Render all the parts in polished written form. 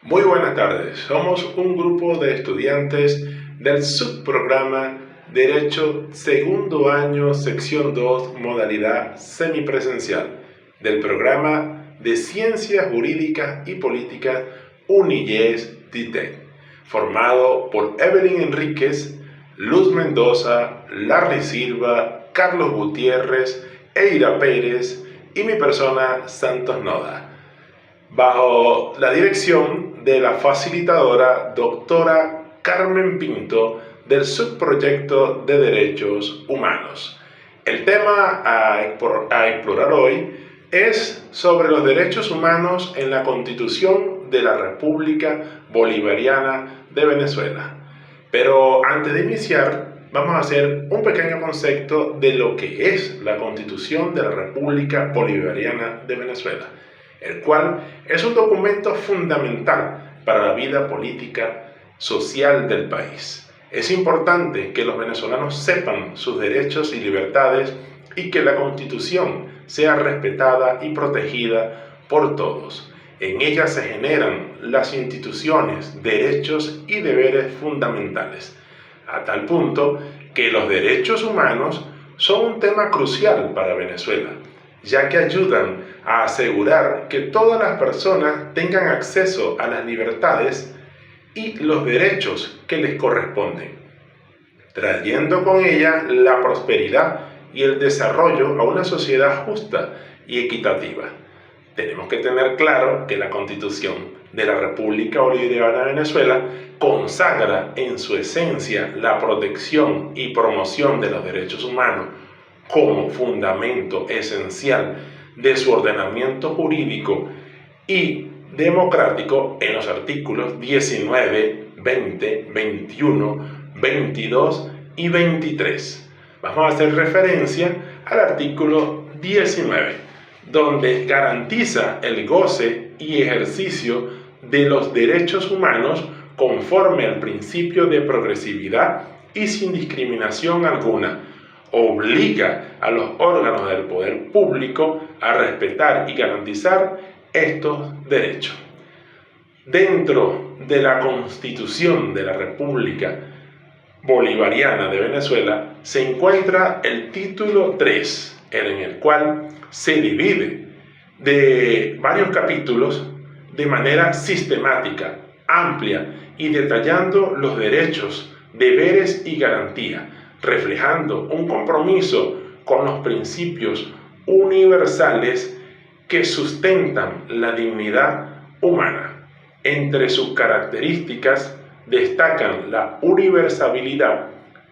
Muy buenas tardes, somos un grupo de estudiantes del subprograma Derecho segundo año, sección 2, modalidad semipresencial, del programa de Ciencias Jurídicas y Políticas UNIYES DITEC, formado por Evelyn Enríquez, Luz Mendoza, Larry Silva, Carlos Gutiérrez, Eira Pérez y mi persona, Santos Noda, bajo la dirección de la facilitadora doctora Carmen Pinto del subproyecto de Derechos Humanos. El tema a explorar hoy es sobre los derechos humanos en la Constitución de la República Bolivariana de Venezuela. Pero antes de iniciar, vamos a hacer un pequeño concepto de lo que es la Constitución de la República Bolivariana de Venezuela, el cual es un documento fundamental para la vida política, social del país. Es importante que los venezolanos sepan sus derechos y libertades y que la Constitución sea respetada y protegida por todos. En ella se generan las instituciones, derechos y deberes fundamentales, a tal punto que los derechos humanos son un tema crucial para Venezuela, ya que ayudan a asegurar que todas las personas tengan acceso a las libertades y los derechos que les corresponden, trayendo con ella la prosperidad y el desarrollo a una sociedad justa y equitativa. Tenemos que tener claro que la Constitución de la República Bolivariana de Venezuela consagra en su esencia la protección y promoción de los derechos humanos como fundamento esencial de su ordenamiento jurídico y democrático en los artículos 19, 20, 21, 22 y 23. Vamos a hacer referencia al artículo 19, donde garantiza el goce y ejercicio de los derechos humanos conforme al principio de progresividad y sin discriminación alguna. Obliga a los órganos del poder público a respetar y garantizar estos derechos. Dentro de la Constitución de la República Bolivariana de Venezuela se encuentra el título 3, en el cual se divide de varios capítulos de manera sistemática, amplia y detallando los derechos, deberes y garantías, reflejando un compromiso con los principios universales que sustentan la dignidad humana. Entre sus características destacan la universalidad,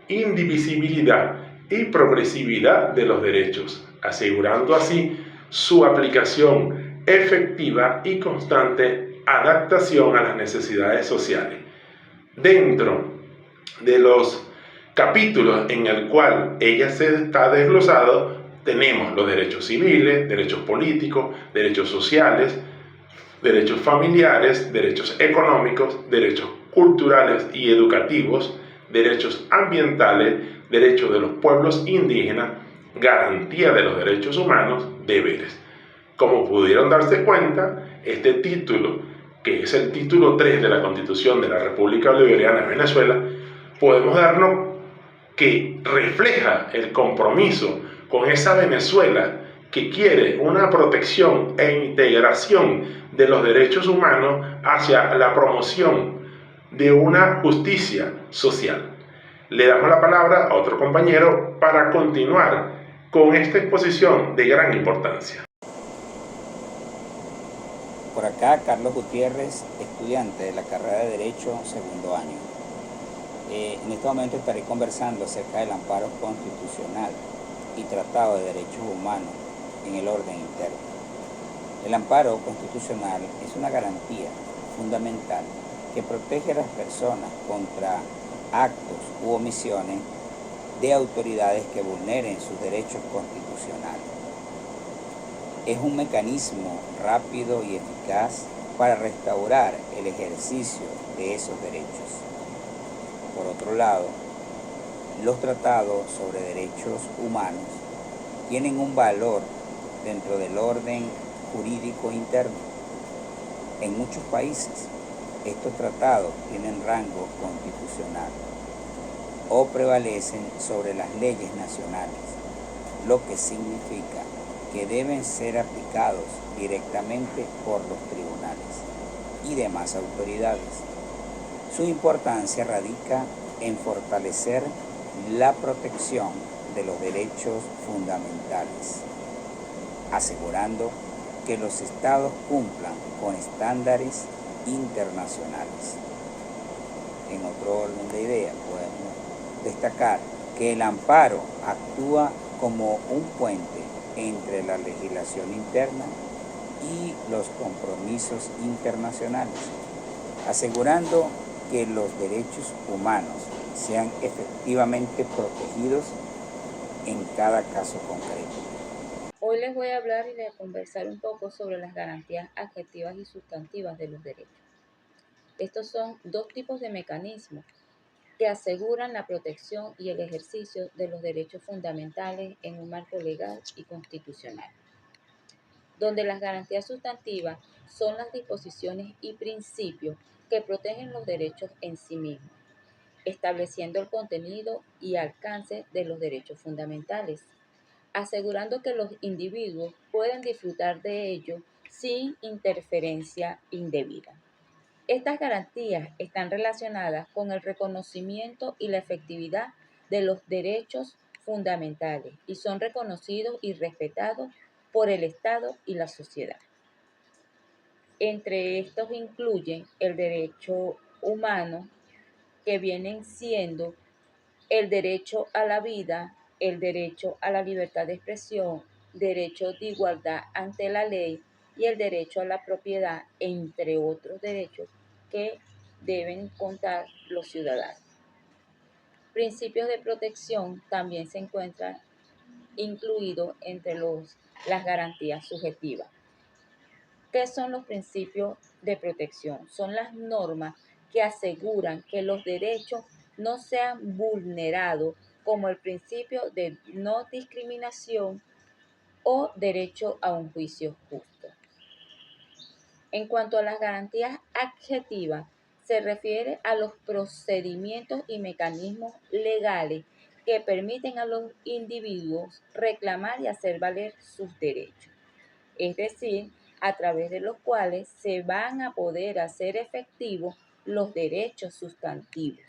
indivisibilidad y progresividad de los derechos, asegurando así su aplicación efectiva y constante adaptación a las necesidades sociales. Dentro de los capítulos en el cual ella se está desglosado, tenemos los derechos civiles, derechos políticos, derechos sociales, derechos familiares, derechos económicos, derechos culturales y educativos, derechos ambientales, derechos de los pueblos indígenas, garantía de los derechos humanos, deberes. Como pudieron darse cuenta, este título, que es el título 3 de la Constitución de la República Bolivariana de Venezuela, podemos darnos que refleja el compromiso con esa Venezuela que quiere una protección e integración de los derechos humanos hacia la promoción de una justicia social. Le damos la palabra a otro compañero para continuar con esta exposición de gran importancia. Por acá, Carlos Gutiérrez, estudiante de la carrera de Derecho segundo año. En este momento estaré conversando acerca del amparo constitucional y tratado de derechos humanos en el orden interno. El amparo constitucional es una garantía fundamental que protege a las personas contra actos u omisiones de autoridades que vulneren sus derechos constitucionales. Es un mecanismo rápido y eficaz para restaurar el ejercicio de esos derechos. Por otro lado, los tratados sobre derechos humanos tienen un valor dentro del orden jurídico interno. En muchos países, estos tratados tienen rango constitucional o prevalecen sobre las leyes nacionales, lo que significa que deben ser aplicados directamente por los tribunales y demás autoridades. Su importancia radica en fortalecer la protección de los derechos fundamentales, asegurando que los estados cumplan con estándares internacionales. En otro orden de ideas, podemos destacar que el amparo actúa como un puente entre la legislación interna y los compromisos internacionales, asegurando que los derechos humanos sean efectivamente protegidos en cada caso concreto. Hoy les voy a hablar y les voy a conversar un poco sobre las garantías adjetivas y sustantivas de los derechos. Estos son dos tipos de mecanismos que aseguran la protección y el ejercicio de los derechos fundamentales en un marco legal y constitucional, donde las garantías sustantivas son las disposiciones y principios que protegen los derechos en sí mismos, estableciendo el contenido y alcance de los derechos fundamentales, asegurando que los individuos pueden disfrutar de ellos sin interferencia indebida. Estas garantías están relacionadas con el reconocimiento y la efectividad de los derechos fundamentales y son reconocidos y respetados por el Estado y la sociedad. Entre estos incluyen el derecho humano, que vienen siendo el derecho a la vida, el derecho a la libertad de expresión, derecho de igualdad ante la ley y el derecho a la propiedad, entre otros derechos que deben contar los ciudadanos. Principios de protección también se encuentran incluidos entre las garantías subjetivas. ¿Qué son los principios de protección? Son las normas que aseguran que los derechos no sean vulnerados, como el principio de no discriminación o derecho a un juicio justo. En cuanto a las garantías adjetivas, se refiere a los procedimientos y mecanismos legales que permiten a los individuos reclamar y hacer valer sus derechos, es decir, a través de los cuales se van a poder hacer efectivos los derechos sustantivos,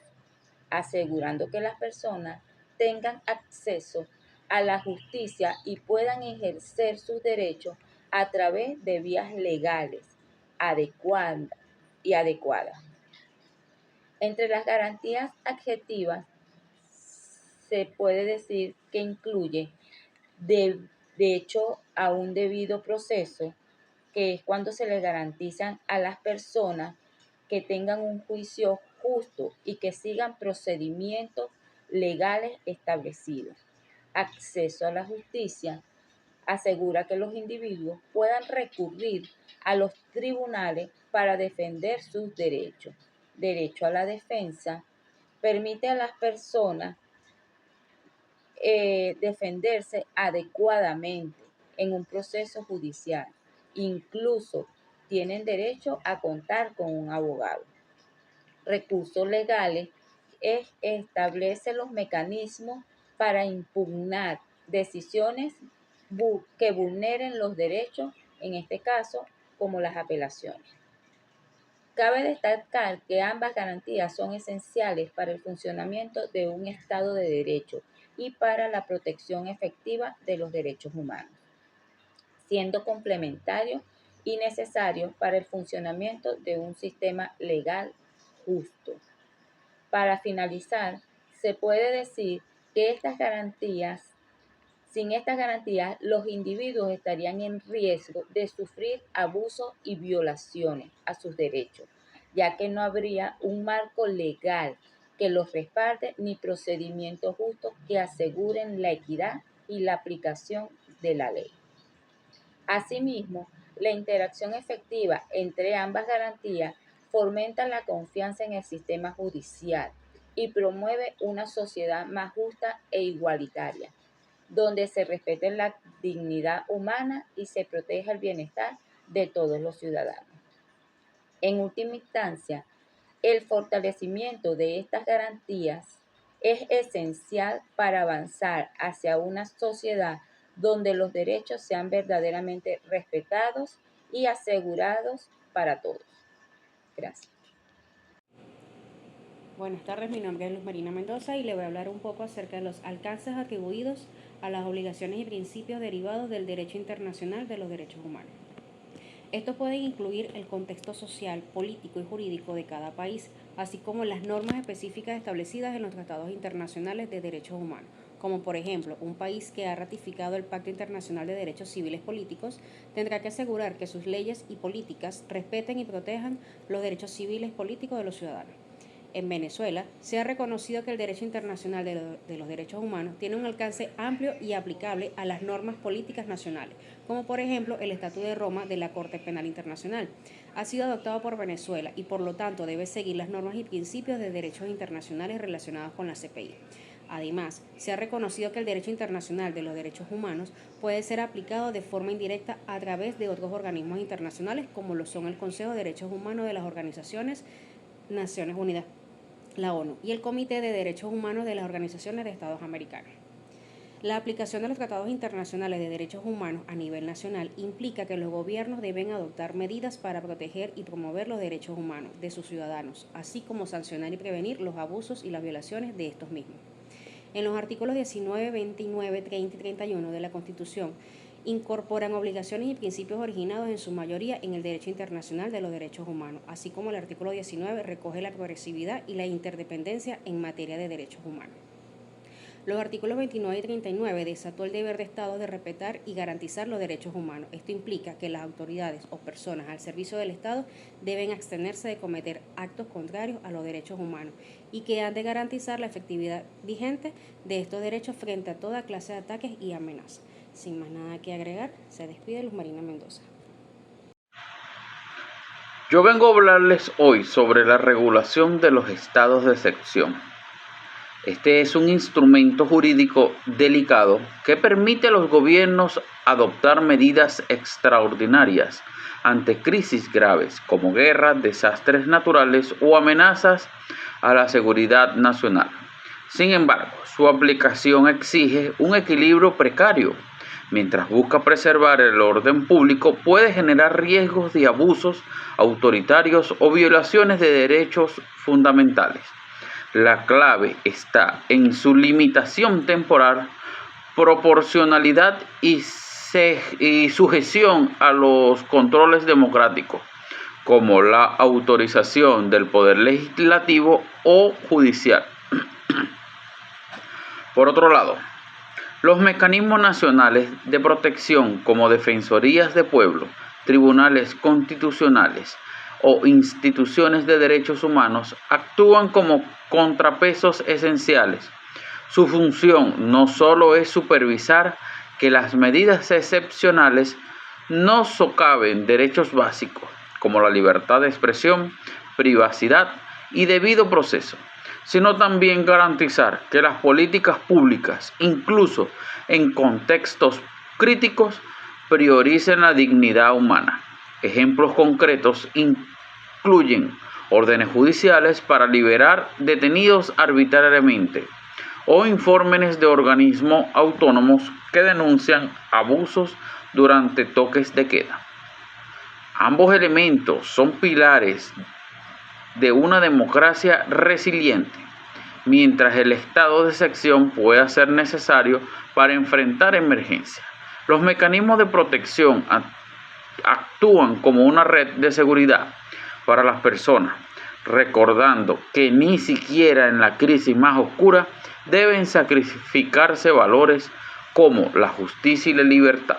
asegurando que las personas tengan acceso a la justicia y puedan ejercer sus derechos a través de vías legales adecuadas. Entre las garantías adjetivas se puede decir que incluye derecho a un debido proceso, que es cuando se le garantizan a las personas que tengan un juicio justo y que sigan procedimientos legales establecidos. Acceso a la justicia asegura que los individuos puedan recurrir a los tribunales para defender sus derechos. Derecho a la defensa permite a las personas defenderse adecuadamente en un proceso judicial. Incluso tienen derecho a contar con un abogado. Recursos legales establece los mecanismos para impugnar decisiones que vulneren los derechos, en este caso, como las apelaciones. Cabe destacar que ambas garantías son esenciales para el funcionamiento de un Estado de Derecho y para la protección efectiva de los derechos humanos, siendo complementarios y necesarios para el funcionamiento de un sistema legal justo. Para finalizar, se puede decir que sin estas garantías, los individuos estarían en riesgo de sufrir abusos y violaciones a sus derechos, ya que no habría un marco legal que los respalde ni procedimientos justos que aseguren la equidad y la aplicación de la ley. Asimismo, la interacción efectiva entre ambas garantías fomenta la confianza en el sistema judicial y promueve una sociedad más justa e igualitaria, donde se respete la dignidad humana y se proteja el bienestar de todos los ciudadanos. En última instancia, el fortalecimiento de estas garantías es esencial para avanzar hacia una sociedad donde los derechos sean verdaderamente respetados y asegurados para todos. Gracias. Buenas tardes, mi nombre es Luz Marina Mendoza y le voy a hablar un poco acerca de los alcances atribuidos a las obligaciones y principios derivados del derecho internacional de los derechos humanos. Estos pueden incluir el contexto social, político y jurídico de cada país, así como las normas específicas establecidas en los tratados internacionales de derechos humanos, como por ejemplo, un país que ha ratificado el Pacto Internacional de Derechos Civiles Políticos tendrá que asegurar que sus leyes y políticas respeten y protejan los derechos civiles políticos de los ciudadanos. En Venezuela, se ha reconocido que el derecho internacional de los derechos humanos tiene un alcance amplio y aplicable a las normas políticas nacionales, como por ejemplo el Estatuto de Roma de la Corte Penal Internacional. Ha sido adoptado por Venezuela y por lo tanto debe seguir las normas y principios de derechos internacionales relacionados con la CPI. Además, se ha reconocido que el derecho internacional de los derechos humanos puede ser aplicado de forma indirecta a través de otros organismos internacionales, como lo son el Consejo de Derechos Humanos de las Organizaciones Naciones Unidas, la ONU, y el Comité de Derechos Humanos de las Organizaciones de Estados Americanos. La aplicación de los tratados internacionales de derechos humanos a nivel nacional implica que los gobiernos deben adoptar medidas para proteger y promover los derechos humanos de sus ciudadanos, así como sancionar y prevenir los abusos y las violaciones de estos mismos. En los artículos 19, 29, 30 y 31 de la Constitución incorporan obligaciones y principios originados en su mayoría en el derecho internacional de los derechos humanos, así como el artículo 19 recoge la progresividad y la interdependencia en materia de derechos humanos. Los artículos 29 y 39 desató el deber de Estado de respetar y garantizar los derechos humanos. Esto implica que las autoridades o personas al servicio del Estado deben abstenerse de cometer actos contrarios a los derechos humanos y que han de garantizar la efectividad vigente de estos derechos frente a toda clase de ataques y amenazas. Sin más nada que agregar, se despide Luz Marina Mendoza. Yo vengo a hablarles hoy sobre la regulación de los estados de excepción. Este es un instrumento jurídico delicado que permite a los gobiernos adoptar medidas extraordinarias ante crisis graves como guerras, desastres naturales o amenazas a la seguridad nacional. Sin embargo, su aplicación exige un equilibrio precario. Mientras busca preservar el orden público, puede generar riesgos de abusos autoritarios o violaciones de derechos fundamentales. La clave está en su limitación temporal, proporcionalidad y sujeción a los controles democráticos, como la autorización del poder legislativo o judicial. Por otro lado, los mecanismos nacionales de protección como defensorías de pueblo, tribunales constitucionales o instituciones de derechos humanos actúan como contrapesos esenciales. Su función no solo es supervisar que las medidas excepcionales no socaven derechos básicos como la libertad de expresión, privacidad y debido proceso, sino también garantizar que las políticas públicas, incluso en contextos críticos, prioricen la dignidad humana. Ejemplos concretos incluyen órdenes judiciales para liberar detenidos arbitrariamente o informes de organismos autónomos que denuncian abusos durante toques de queda. Ambos elementos son pilares de una democracia resiliente, mientras el estado de excepción pueda ser necesario para enfrentar emergencias. Los mecanismos de protección actúan como una red de seguridad para las personas, recordando que ni siquiera en la crisis más oscura deben sacrificarse valores como la justicia y la libertad.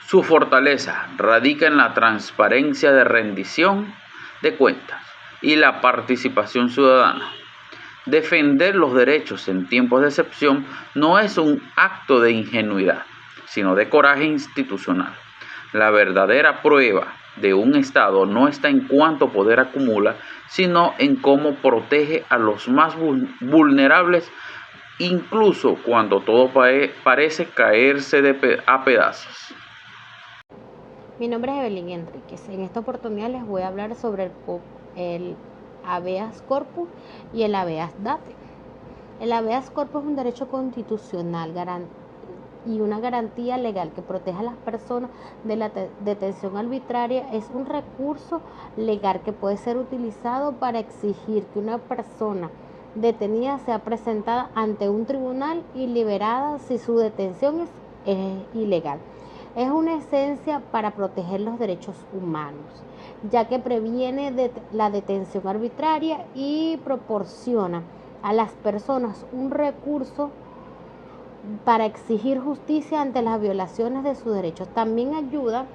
Su fortaleza radica en la transparencia de rendición de cuentas y la participación ciudadana. Defender los derechos en tiempos de excepción no es un acto de ingenuidad, sino de coraje institucional. La verdadera prueba de un Estado no está en cuánto poder acumula, sino en cómo protege a los más vulnerables, incluso cuando todo parece caerse a pedazos. Mi nombre es Evelyn Enríquez. En esta oportunidad les voy a hablar sobre el habeas corpus y el habeas date. El habeas corpus es un derecho constitucional y una garantía legal que protege a las personas de la detención arbitraria. Es un recurso legal que puede ser utilizado para exigir que una persona detenida sea presentada ante un tribunal y liberada si su detención es ilegal. Es una esencia para proteger los derechos humanos, ya que previene la detención arbitraria y proporciona a las personas un recurso para exigir justicia ante las violaciones de sus derechos. También ayuda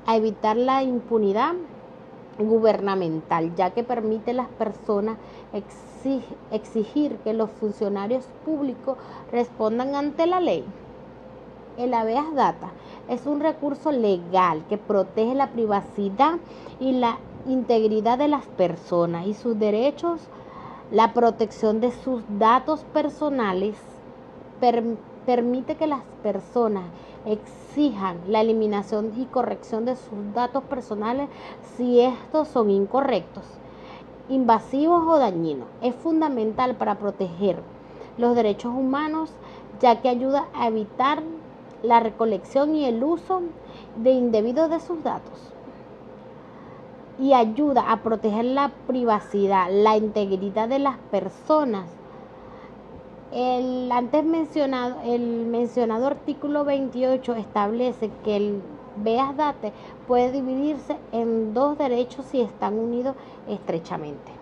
a evitar la impunidad gubernamental, ya que permite a las personas exigir que los funcionarios públicos respondan ante la ley. El habeas data es un recurso legal que protege la privacidad y la integridad de las personas y sus derechos. La protección de sus datos personales permite que las personas exijan la eliminación y corrección de sus datos personales si estos son incorrectos, invasivos o dañinos. Es fundamental para proteger los derechos humanos, ya que ayuda a evitar la recolección y el uso indebido de sus datos y ayuda a proteger la privacidad, la integridad de las personas. El mencionado artículo 28 establece que el habeas date puede dividirse en dos derechos si están unidos estrechamente.